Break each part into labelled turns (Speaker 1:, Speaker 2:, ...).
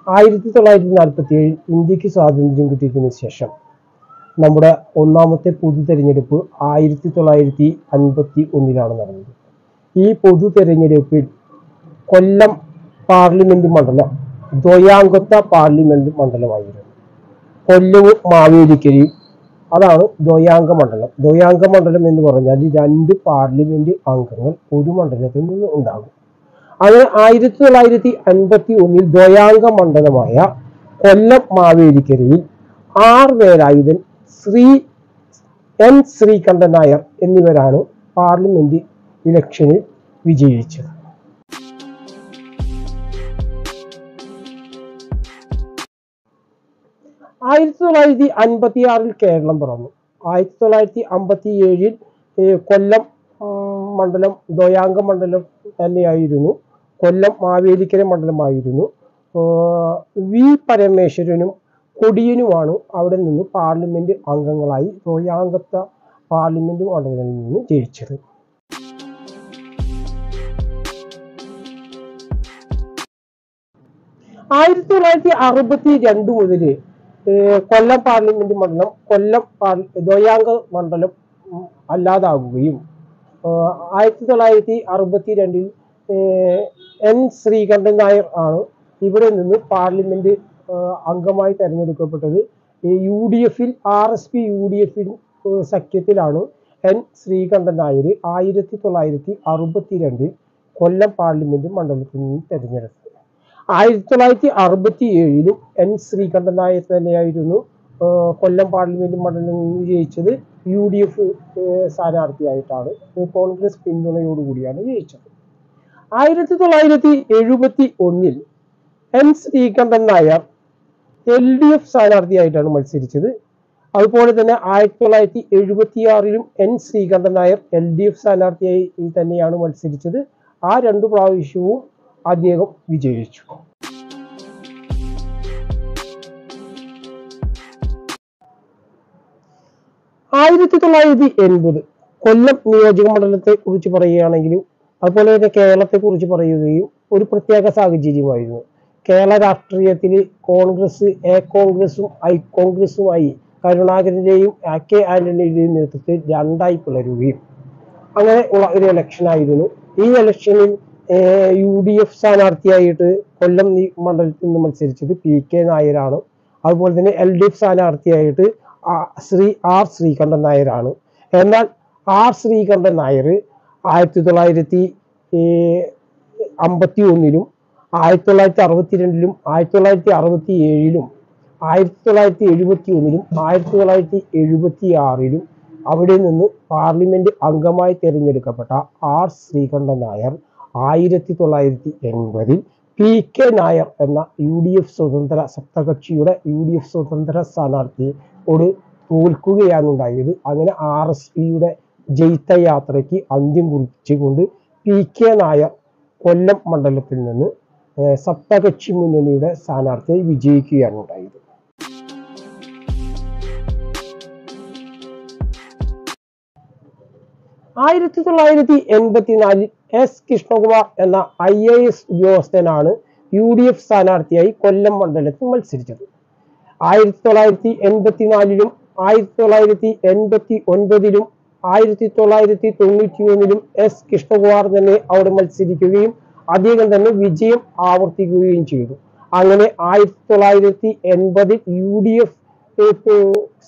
Speaker 1: 1947 ഇന്ത്യക്ക് സ്വാതന്ത്ര്യം കിട്ടിയതിനു ശേഷം നമ്മുടെ ഒന്നാമത്തെ പൊതു തെരഞ്ഞെടുപ്പ് 1951 നടന്നത്. ഈ പൊതു തെരഞ്ഞെടുപ്പിൽ കൊല്ലം പാർലമെന്റ് മണ്ഡലം ദ്വയാംഗത്വ പാർലമെന്റ് മണ്ഡലമായിരുന്നു. കൊല്ലവും മാവേലിക്കരയും അതാണ് ദ്വയാംഗ മണ്ഡലം. ദ്വയാംഗ മണ്ഡലം എന്ന് പറഞ്ഞാൽ 2 പാർലമെന്റ് അംഗങ്ങൾ ഒരു മണ്ഡലത്തിൽ നിന്ന് ഉണ്ടാകും. അങ്ങനെ 1951 ദ്വയാംഗ മണ്ഡലമായ കൊല്ലം മാവേലിക്കരയിൽ ആർ വേലായുധൻ, എൻ ശ്രീകണ്ഠൻ നായർ എന്നിവരാണ് പാർലമെന്റ് ഇലക്ഷനിൽ വിജയിച്ചത്. 1956 കേരളം പിറന്നു. 1957 കൊല്ലം മണ്ഡലം ദ്വയാംഗ മണ്ഡലം തന്നെയായിരുന്നു. കൊല്ലം മാവേലിക്കര മണ്ഡലമായിരുന്നു. വി പരമേശ്വരനും കൊടിയനുമാണ് അവിടെ നിന്ന് പാർലമെന്റ് അംഗങ്ങളായി ദ്വയാംഗത്വ പാർലമെന്റ് മണ്ഡലത്തിൽ നിന്ന് ജയിച്ചത്. 1962 മുതൽ കൊല്ലം പാർലമെന്റ് മണ്ഡലം ദ്വയാംഗ മണ്ഡലം അല്ലാതാകുകയും 1962 എൻ ശ്രീകണ്ഠൻ നായർ ആണ് ഇവിടെ നിന്ന് പാർലമെന്റ് അംഗമായി തെരഞ്ഞെടുക്കപ്പെട്ടത്. UDF RSP UDF സഖ്യത്തിലാണ് എൻ ശ്രീകണ്ഠൻ നായർ 1962 കൊല്ലം പാർലമെന്റ് മണ്ഡലത്തിൽ നിന്ന് തെരഞ്ഞെടുത്തത്. 1967 എൻ ശ്രീകണ്ഠൻ നായർ തന്നെയായിരുന്നു കൊല്ലം പാർലമെന്റ് മണ്ഡലത്തിൽ നിന്ന് ജയിച്ചത്. UDF സ്ഥാനാർത്ഥിയായിട്ടാണ്, കോൺഗ്രസ് പിന്തുണയോടുകൂടിയാണ് ജയിച്ചത്. 1971 എൻ ശ്രീകണ്ഠൻ നായർ LDF സ്ഥാനാർത്ഥിയായിട്ടാണ് മത്സരിച്ചത്. അതുപോലെ തന്നെ 1976 എൻ ശ്രീകണ്ഠൻ നായർ LDF സ്ഥാനാർത്ഥിയായി തന്നെയാണ് മത്സരിച്ചത്. ആ 2 പ്രാവശ്യവും അദ്ദേഹം വിജയിച്ചു. 1980 കൊല്ലം നിയോജക മണ്ഡലത്തെ കുറിച്ച് പറയുകയാണെങ്കിലും അതുപോലെ തന്നെ കേരളത്തെ കുറിച്ച് പറയുകയും ഒരു പ്രത്യേക സാഹചര്യമായിരുന്നു. കേരള രാഷ്ട്രീയത്തിൽ കോൺഗ്രസ് കോൺഗ്രസും കോൺഗ്രസുമായി കരുണാകരന്റെയും AK ആന്റണിയുടെയും നേതൃത്വത്തിൽ 2ആയി പിളരുകയും അങ്ങനെ ഉള്ള ഒരു ഇലക്ഷൻ ആയിരുന്നു. ഈ ഇലക്ഷനിൽ UDF സ്ഥാനാർത്ഥിയായിട്ട് കൊല്ലം മണ്ഡലത്തിൽ നിന്ന് മത്സരിച്ചത് PK നായരാണ്. അതുപോലെ തന്നെ LDF സ്ഥാനാർത്ഥിയായിട്ട് ആർ ശ്രീകണ്ഠൻ നായരാണ്. എന്നാൽ ആർ ശ്രീകണ്ഠൻ നായർ 1951 1962 1967 1971 1976 അവിടെ നിന്ന് പാർലമെന്റ് അംഗമായി തിരഞ്ഞെടുക്കപ്പെട്ട ആർ ശ്രീകണ്ഠൻ നായർ 1980 PK നായർ എന്ന UDF സ്വതന്ത്ര സപ്തകക്ഷിയുടെ UDF സ്വതന്ത്ര സ്ഥാനാർത്ഥിയോട് തോൽക്കുകയാണ് ഉണ്ടായത്. അങ്ങനെ RSPയുടെ ജൈത്രയാത്രയ്ക്ക് അന്ത്യം കുറിച്ചുകൊണ്ട് PK നായർ കൊല്ലം മണ്ഡലത്തിൽ നിന്ന് സപ്തകക്ഷി മുന്നണിയുടെ സ്ഥാനാർത്ഥിയായി വിജയിക്കുകയാണ് ഉണ്ടായത്. 1984 S കൃഷ്ണകുമാർ എന്ന IAS ഉദ്യോഗസ്ഥനാണ് UDF സ്ഥാനാർത്ഥിയായി കൊല്ലം മണ്ഡലത്തിൽ മത്സരിച്ചത്. 1984 1989 1991 S കൃഷ്ണകുമാർ തന്നെ അവിടെ മത്സരിക്കുകയും അദ്ദേഹം തന്നെ വിജയം ആവർത്തിക്കുകയും ചെയ്തു. അങ്ങനെ 1980 UDF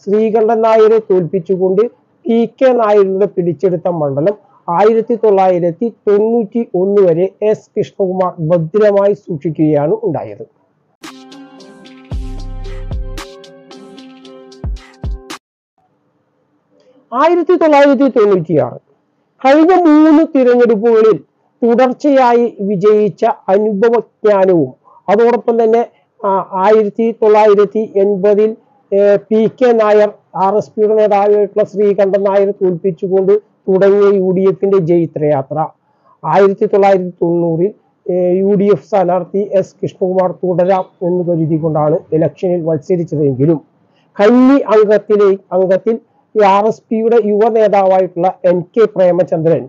Speaker 1: ശ്രീകണ്ഠൻ നായരെ തോൽപ്പിച്ചുകൊണ്ട് PK നായരുടെ പിടിച്ചെടുത്ത മണ്ഡലം 1991 വരെ S കൃഷ്ണകുമാർ ഭദ്രമായി സൂക്ഷിക്കുകയാണ് ഉണ്ടായത്. 1996 കഴിഞ്ഞ 3 തിരഞ്ഞെടുപ്പുകളിൽ തുടർച്ചയായി വിജയിച്ച അനുഭവജ്ഞാനവും അതോടൊപ്പം തന്നെ 1980 PK നായർ RSPയുടെ നേതാവായിട്ടുള്ള ശ്രീകണ്ഠൻ നായർ തോൽപ്പിച്ചുകൊണ്ട് തുടങ്ങിയ UDFന്റെ ജൈത്രയാത്ര 1990 UDF സ്ഥാനാർത്ഥി S കൃഷ്ണകുമാർ തുടരാം എന്ന് കരുതിക്കൊണ്ടാണ് ഇലക്ഷനിൽ മത്സരിച്ചതെങ്കിലും കന്നി അംഗത്തിൽ RSPയുടെ യുവ നേതാവായിട്ടുള്ള NK പ്രേമചന്ദ്രൻ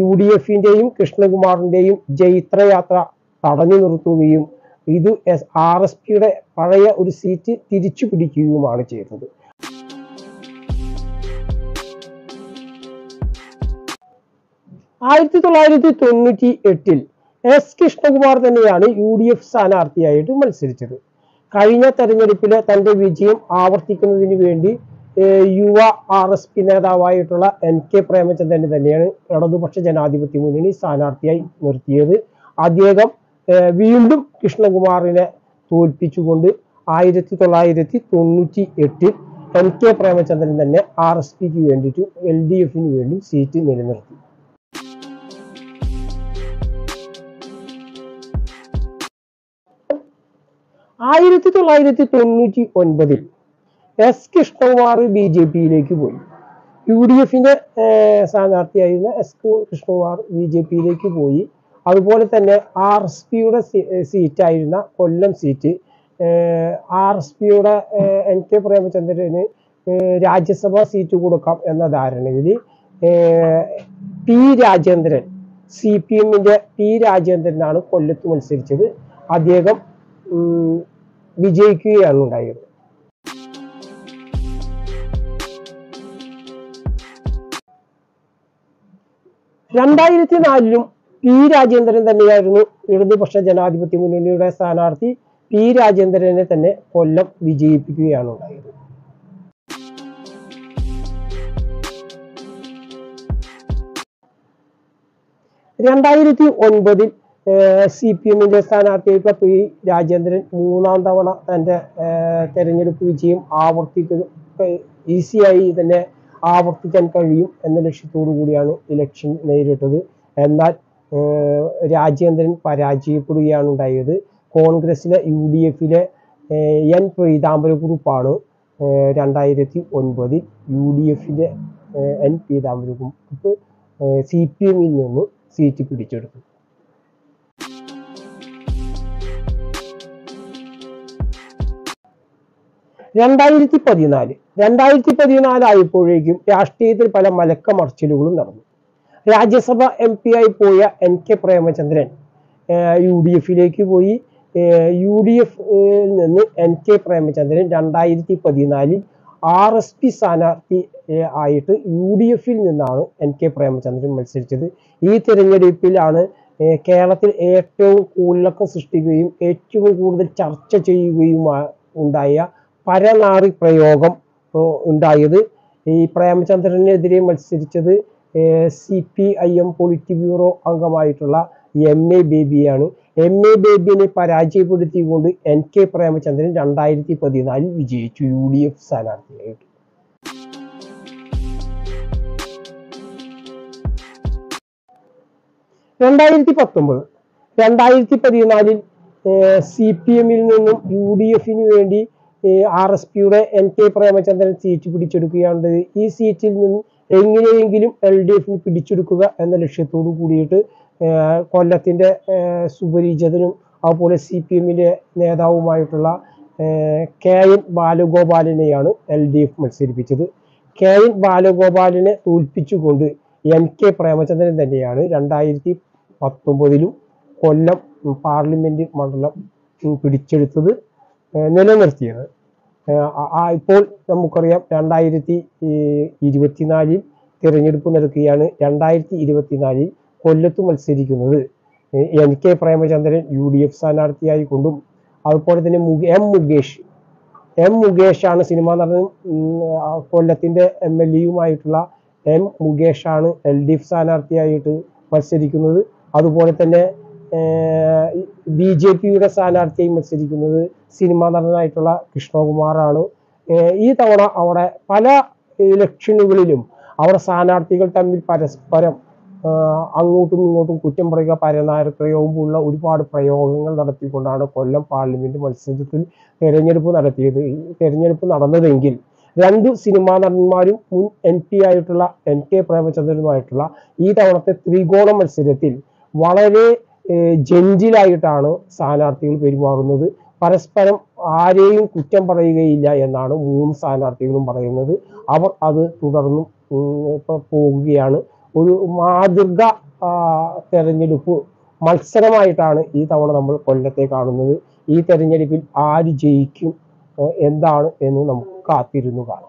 Speaker 1: UDFന്റെയും കൃഷ്ണകുമാറിന്റെയും ജൈത്രയാത്ര തടഞ്ഞു നിർത്തുകയും ഇത് RSPയുടെ പഴയ ഒരു സീറ്റ് തിരിച്ചു പിടിക്കുകയുമാണ് ചെയ്തത്. 1998 എസ് കൃഷ്ണകുമാർ തന്നെയാണ് UDF സ്ഥാനാർത്ഥിയായിട്ട് മത്സരിച്ചത്. കഴിഞ്ഞ തെരഞ്ഞെടുപ്പിലെ തന്റെ വിജയം ആവർത്തിക്കുന്നതിന് വേണ്ടി യുവ RSP നേതാവായിട്ടുള്ള NK പ്രേമചന്ദ്രൻ തന്നെയാണ് ഇടതുപക്ഷ ജനാധിപത്യ മുന്നണി സ്ഥാനാർത്ഥിയായി നിർത്തിയത്. അദ്ദേഹം വീണ്ടും കൃഷ്ണകുമാറിനെ തോൽപ്പിച്ചുകൊണ്ട് 1998 NK പ്രേമചന്ദ്രൻ തന്നെ RSPക്ക് വേണ്ടിയിട്ട് LDFന് വേണ്ടി സീറ്റ് നിലനിർത്തി. 1999 എസ് കൃഷ്ണകുമാർ BJPയിലേക്ക് പോയി. UDFന്റെ സ്ഥാനാർത്ഥിയായിരുന്ന എസ് കൃഷ്ണകുമാർ BJPയിലേക്ക് പോയി. അതുപോലെ തന്നെ RSPയുടെ സീറ്റായിരുന്ന കൊല്ലം സീറ്റ് RSPയുടെ NK പ്രേമചന്ദ്രന് രാജ്യസഭാ സീറ്റ് കൊടുക്കാം എന്ന ധാരണയിൽ P രാജേന്ദ്രൻ CPMന്റെ P രാജേന്ദ്രനാണ് കൊല്ലത്ത് മത്സരിച്ചത്. അദ്ദേഹം വിജയിക്കുകയാണ് ഉണ്ടായത്. 2004 P രാജേന്ദ്രൻ തന്നെയായിരുന്നു ഇടതുപക്ഷ ജനാധിപത്യ മുന്നണിയുടെ സ്ഥാനാർത്ഥി. P രാജേന്ദ്രനെ തന്നെ കൊല്ലം വിജയിപ്പിക്കുകയാണ് ഉണ്ടായത്. 2009 CPMന്റെ സ്ഥാനാർത്ഥിയായിട്ടുള്ള P രാജേന്ദ്രൻ മൂന്നാം തവണ തന്റെ തെരഞ്ഞെടുപ്പ് വിജയം ഈസിയായി തന്നെ ആവർത്തിക്കാൻ കഴിയും എന്ന ലക്ഷ്യത്തോടു കൂടിയാണ് ഇലക്ഷൻ നേരിട്ടത്. എന്നാൽ രാജേന്ദ്രൻ പരാജയപ്പെടുകയാണ് ഉണ്ടായത്. കോൺഗ്രസിലെ UDFലെ N പീതാംബരക്കുറുപ്പാണ് 2009 UDFലെ N പീതാംബരക്കുറുപ്പ് CPMൽ നിന്ന് സീറ്റ് പിടിച്ചെടുത്തു. 2014 ആയപ്പോഴേക്കും രാഷ്ട്രീയത്തിൽ പല മലക്കമറിച്ചിലുകളും നടന്നു. രാജ്യസഭ MP ആയി പോയ NK പ്രേമചന്ദ്രൻ UDFയിലേക്ക് പോയി. UDF നിന്ന് NK പ്രേമചന്ദ്രൻ 2014 RSP സ്ഥാനാർത്ഥി ആയിട്ട് UDFൽ നിന്നാണ് NK പ്രേമചന്ദ്രൻ മത്സരിച്ചത്. ഈ തിരഞ്ഞെടുപ്പിലാണ് കേരളത്തിൽ ഏറ്റവും കൂലക്കം സൃഷ്ടിക്കുകയും ഏറ്റവും കൂടുതൽ ചർച്ച ചെയ്യുകയും ഉണ്ടായ പരനാറി പ്രയോഗം ഉണ്ടായത്. ഈ പ്രേമചന്ദ്രനെതിരെ മത്സരിച്ചത് CPIM പൊളിറ്റ് ബ്യൂറോ അംഗമായിട്ടുള്ള MA ബേബിയാണ്. MA ബേബിയെ പരാജയപ്പെടുത്തിക്കൊണ്ട് NK പ്രേമചന്ദ്രൻ 2014 വിജയിച്ചു UDF സ്ഥാനാർത്ഥിയായിട്ട്. 2014 CPMൽ നിന്നും UDFന് വേണ്ടി RSPയുടെ NK പ്രേമചന്ദ്രൻ സീറ്റ് പിടിച്ചെടുക്കുകയാണ്. ഈ സീറ്റിൽ നിന്നും എങ്ങനെയെങ്കിലും LDFന് പിടിച്ചെടുക്കുക എന്ന ലക്ഷ്യത്തോടു കൂടിയിട്ട് കൊല്ലത്തിന്റെ സുപരിചിതനും അതുപോലെ CPMന്റെ നേതാവുമായിട്ടുള്ള KN ബാലഗോപാലിനെയാണ് LDF മത്സരിപ്പിച്ചത്. KN ബാലഗോപാലിനെ തോൽപ്പിച്ചുകൊണ്ട് NK Premachandran തന്നെയാണ് 2019 കൊല്ലം പാർലമെന്റ് മണ്ഡലം പിടിച്ചെടുത്തത്, നിലനിർത്തിയത്. ഇപ്പോൾ നമുക്കറിയാം 2024 തിരഞ്ഞെടുപ്പ് നടക്കുകയാണ്. 2024 കൊല്ലത്ത് മത്സരിക്കുന്നത് NK പ്രേമചന്ദ്രൻ UDF സ്ഥാനാർത്ഥിയായി കൊണ്ടും അതുപോലെ തന്നെ M മുകേഷാണ് സിനിമാ നടനും കൊല്ലത്തിന്റെ MLAയുമായിട്ടുള്ള M മുകേഷാണ് LDF സ്ഥാനാർത്ഥിയായിട്ട് മത്സരിക്കുന്നത്. അതുപോലെ തന്നെ BJPയുടെ സ്ഥാനാർത്ഥിയായി മത്സരിക്കുന്നത് സിനിമാ നടനായിട്ടുള്ള കൃഷ്ണകുമാറാണ്. ഈ തവണ അവിടെ പല ഇലക്ഷനുകളിലും അവിടെ സ്ഥാനാർത്ഥികൾ തമ്മിൽ പരസ്പരം അങ്ങോട്ടും ഇങ്ങോട്ടും കുറ്റം പറയുക, പരനാറി പ്രയോഗം പോലുള്ള ഒരുപാട് പ്രയോഗങ്ങൾ നടത്തിക്കൊണ്ടാണ് കൊല്ലം പാർലമെന്റ് മത്സരത്തിൽ തെരഞ്ഞെടുപ്പ് നടന്നതെങ്കിൽ രണ്ടു സിനിമാ നടന്മാരും മുൻ MP ആയിട്ടുള്ള NK പ്രേമചന്ദ്രനുമായിട്ടുള്ള ഈ തവണത്തെ ത്രികോണ മത്സരത്തിൽ വളരെ ജെന്റിലായിട്ടാണ് സ്ഥാനാർത്ഥികൾ പെരുമാറുന്നത്. പരസ്പരം ആരെയും കുറ്റം പറയുകയില്ല എന്നാണ് മൂന്ന് സ്ഥാനാർത്ഥികളും പറയുന്നത്. അവർ അത് തുടർന്നും പോകുകയാണ്. ഒരു മാതൃക തെരഞ്ഞെടുപ്പ് മത്സരമായിട്ടാണ് ഈ തവണ നമ്മൾ കൊല്ലത്തെ കാണുന്നത്. ഈ തെരഞ്ഞെടുപ്പിൽ ആര് ജയിക്കും എന്താണ് എന്ന് നമുക്ക് കാത്തിരുന്നു കാണാം.